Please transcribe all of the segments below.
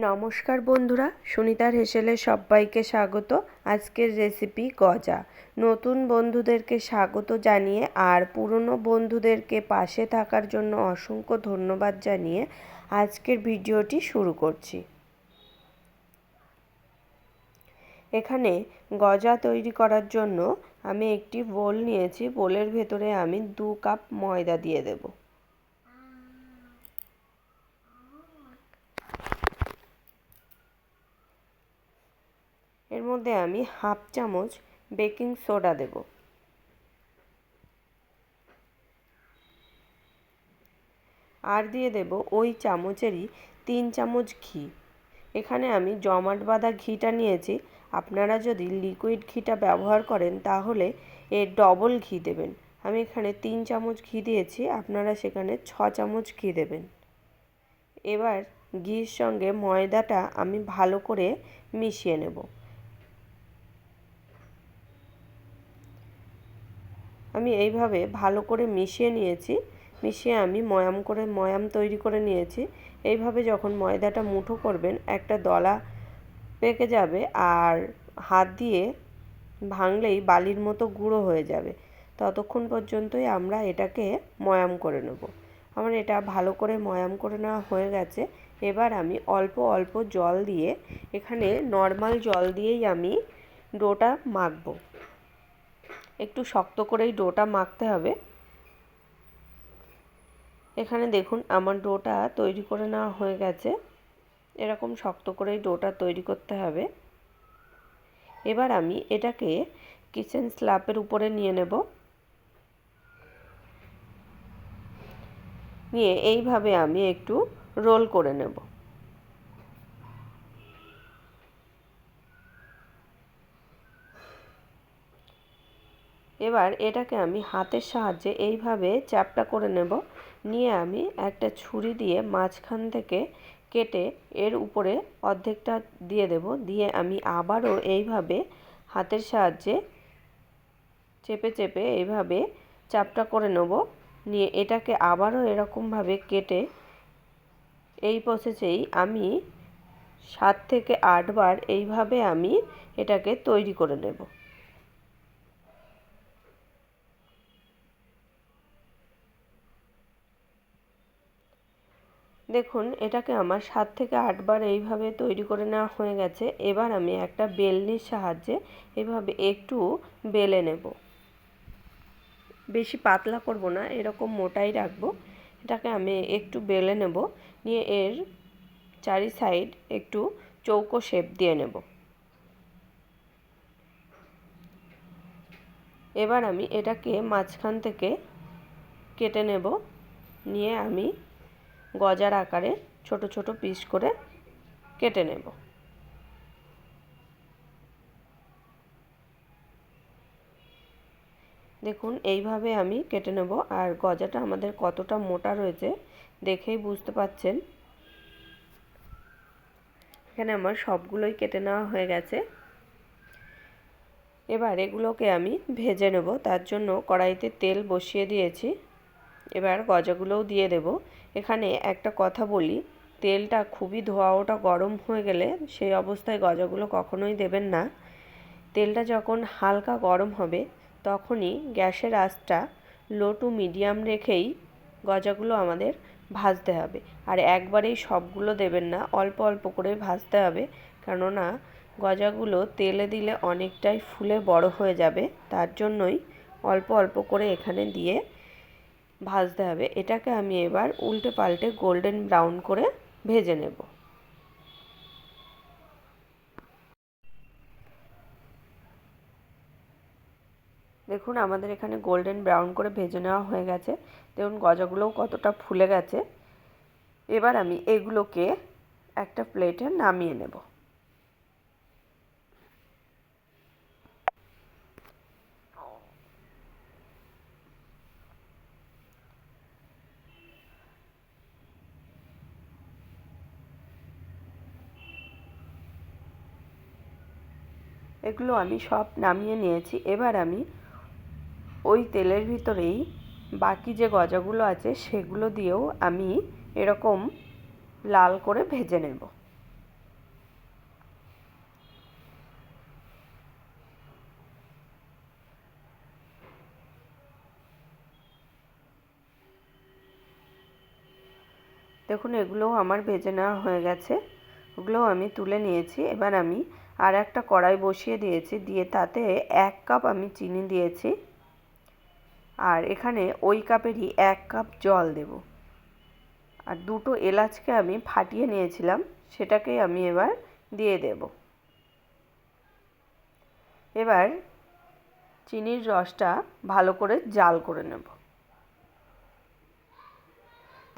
নমস্কার বন্ধুরা, সুনিতার হেসেলে সবাইকে স্বাগত। আজকের রেসিপি গজা। নতুন বন্ধুদেরকে স্বাগত জানিয়ে আর পুরনো বন্ধুদেরকে পাশে থাকার জন্য অসংখ্য ধন্যবাদ জানিয়ে আজকের ভিডিওটি শুরু করছি। এখানে গজা তৈরি করার জন্য আমি একটি বোল নিয়েছি। বোলের ভেতরে আমি 2 কাপ ময়দা দিয়ে দেব। এর মধ্যে আমি হাফ চামচ বেকিং সোডা দেব। আর দিয়ে দেব ওই চামচেরই 3 চামচ ঘি। এখানে আমি জমাট বাঁধা ঘিটা নিয়েছি। আপনারা যদি লিকুইড ঘিটা ব্যবহার করেন তাহলে এর ডবল ঘি দেবেন। আমি এখানে 3 চামচ ঘি দিয়েছি, আপনারা সেখানে 6 চামচ ঘি দেবেন। এবার ঘির সঙ্গে ময়দাটা আমি ভালো করে মিশিয়ে নেব। আমি এইভাবে ভালো করে মিশিয়ে নিয়েছি। মিশিয়ে আমি ময়াম তৈরি করে নিয়েছি। এইভাবে যখন ময়দাটা মুঠো করবেন একটা দলা পেকে যাবে আর হাত দিয়ে ভাঙলেই বালির মতো গুঁড়ো হয়ে যাবে। ততক্ষণ পর্যন্তই আমরা এটাকে ময়াম করে নেব। আমার এটা ভালো করে ময়াম করে নেওয়া হয়ে গেছে। এবার আমি অল্প অল্প জল দিয়ে, এখানে নর্মাল জল দিয়েই আমি ডোটা মাখবো। একটু শক্ত করেই ডোটা মাখতে হবে। এখানে দেখুন আমার ডোটা তৈরি করে নেওয়া হয়ে গেছে। এরকম শক্ত করেই ডোটা তৈরি করতে হবে। এবার আমি এটাকে কিচেন স্ল্যাবের উপরে নিয়ে নেব। নিয়ে এইভাবে আমি একটু রোল করে নেব। এবার এটাকে আমি হাতের সাহায্যে এইভাবে চ্যাপ্টা করে নেব। নিয়ে আমি একটা ছুরি দিয়ে মাঝখান থেকে কেটে এর উপরে অর্ধেকটা দিয়ে দেব। দিয়ে আমি আবারও এইভাবে হাতের সাহায্যে চেপে চেপে এইভাবে চ্যাপ্টা করে নেব। নিয়ে এটাকে আবারও এরকমভাবে কেটে এই প্রসেসেই আমি 7 থেকে 8 বার এইভাবে আমি এটাকে তৈরি করে নেব। দেখুন এটাকে আমার 7 থেকে 8 বার এইভাবে তৈরি করে নেওয়া হয়ে গেছে। এবার আমি একটা বেলনির সাহায্যে এভাবে একটু বেলে নেব। বেশি পাতলা করব না, এরকম মোটাই রাখবো। এটাকে আমি একটু বেলে নেব। নিয়ে এর চারি সাইড একটু চৌকো শেপ দিয়ে নেব। এবার আমি এটাকে মাঝখান থেকে কেটে নেব। নিয়ে আমি গজার আকারে ছোট ছোট পিস করে কেটে নেব। দেখুন এইভাবে আমি কেটে নেব। আর গজাটা আমাদের কতটা মোটা রয়েছে দেখেই বুঝতে পাচ্ছেন। এখানে আমার সবগুলোই কেটে নেওয়া হয়ে গেছে। এবার এগুলোকে আমি ভেজে নেব। তার জন্য কড়াইতে তেল বসিয়ে দিয়েছি। এবার গজাগুলোও দিয়ে দেব। এখানে একটা কথা বলি, তেলটা খুবই ধোয়া ওটা গরম হয়ে গেলে সেই অবস্থায় গজাগুলো কখনোই দেবেন না। তেলটা যখন হালকা গরম হবে তখনই গ্যাসের আঁচটা লো টু মিডিয়াম রেখেই গজাগুলো আমাদের ভাজতে হবে। আর একবারেই সবগুলো দেবেন না, অল্প অল্প করে ভাজতে হবে। কেননা গজাগুলো তেলে দিলে অনেকটাই ফুলে বড় হয়ে যাবে। তার জন্যই অল্প অল্প করে এখানে দিয়ে ভাজতে হবে। এটাকে আমি এবার উল্টে পাল্টে গোল্ডেন ব্রাউন করে ভেজে নেব। দেখুন আমাদের এখানে গোল্ডেন ব্রাউন করে ভেজে নেওয়া হয়ে গেছে। দেখুন গজাগুলোও কতটা ফুলে গেছে। এবার আমি এগুলোকে একটা প্লেটে নামিয়ে নেব। এগুলো আমি সব নামিয়ে নিয়েছি। এবার আমি ওই তেলের ভিতরেই বাকি যে গজাগুলো আছে সেগুলো দিয়েও আমি এরকম লাল করে ভেজে নেব। দেখুন এগুলোও আমার ভেজে নেওয়া হয়ে গেছে, ওগুলোও আমি তুলে নিয়েছি। এবার আমি আর একটা কড়াই বসিয়ে দিয়েছি, দিয়ে তাতে 1 কাপ আমি চিনি দিয়েছি, আর এখানে ওই কাপেরই 1 কাপ জল দেব। আর 2টো এলাচকে আমি ফাটিয়ে নিয়েছিলাম, সেটাকেই আমি এবার দিয়ে দেব। এবার চিনির রসটা ভালো করে জাল করে নেব।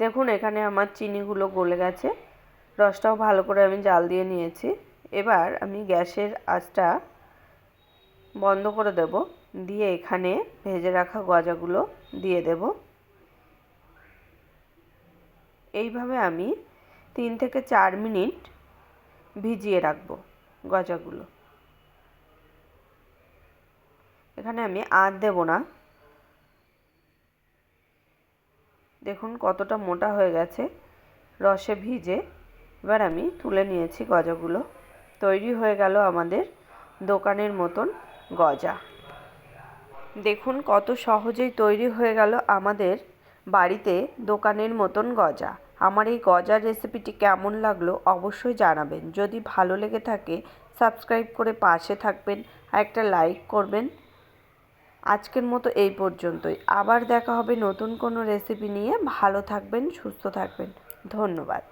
দেখুন এখানে আমার চিনিগুলো গলে গেছে, রসটাও ভালো করে আমি জাল দিয়ে নিয়েছি। এবার আমি গ্যাসের আঁচটা বন্ধ করে দেব, দিয়ে এখানে ভেজে রাখা গজাগুলো দিয়ে দেব। এইভাবে আমি 3 থেকে 4 মিনিট ভিজিয়ে রাখবো গজাগুলো। এখানে আমি আর দেব না। দেখুন কতটা মোটা হয়ে গেছে রসে ভিজে। এবার আমি তুলে নিয়েছি গজাগুলো। তৈরি হয়ে গেল আমাদের দোকানের মতন গজা। দেখুন কত সহজেই তৈরি হয়ে গেল আমাদের বাড়িতে দোকানের মতন গজা। আমার এই গজার রেসিপিটি কেমন লাগলো অবশ্যই জানাবেন। যদি ভালো লেগে থাকে সাবস্ক্রাইব করে পাশে থাকবেন আর একটা লাইক করবেন। আজকের মতো এই পর্যন্তই। আবার দেখা হবে নতুন কোনো রেসিপি নিয়ে। ভালো থাকবেন, সুস্থ থাকবেন। ধন্যবাদ।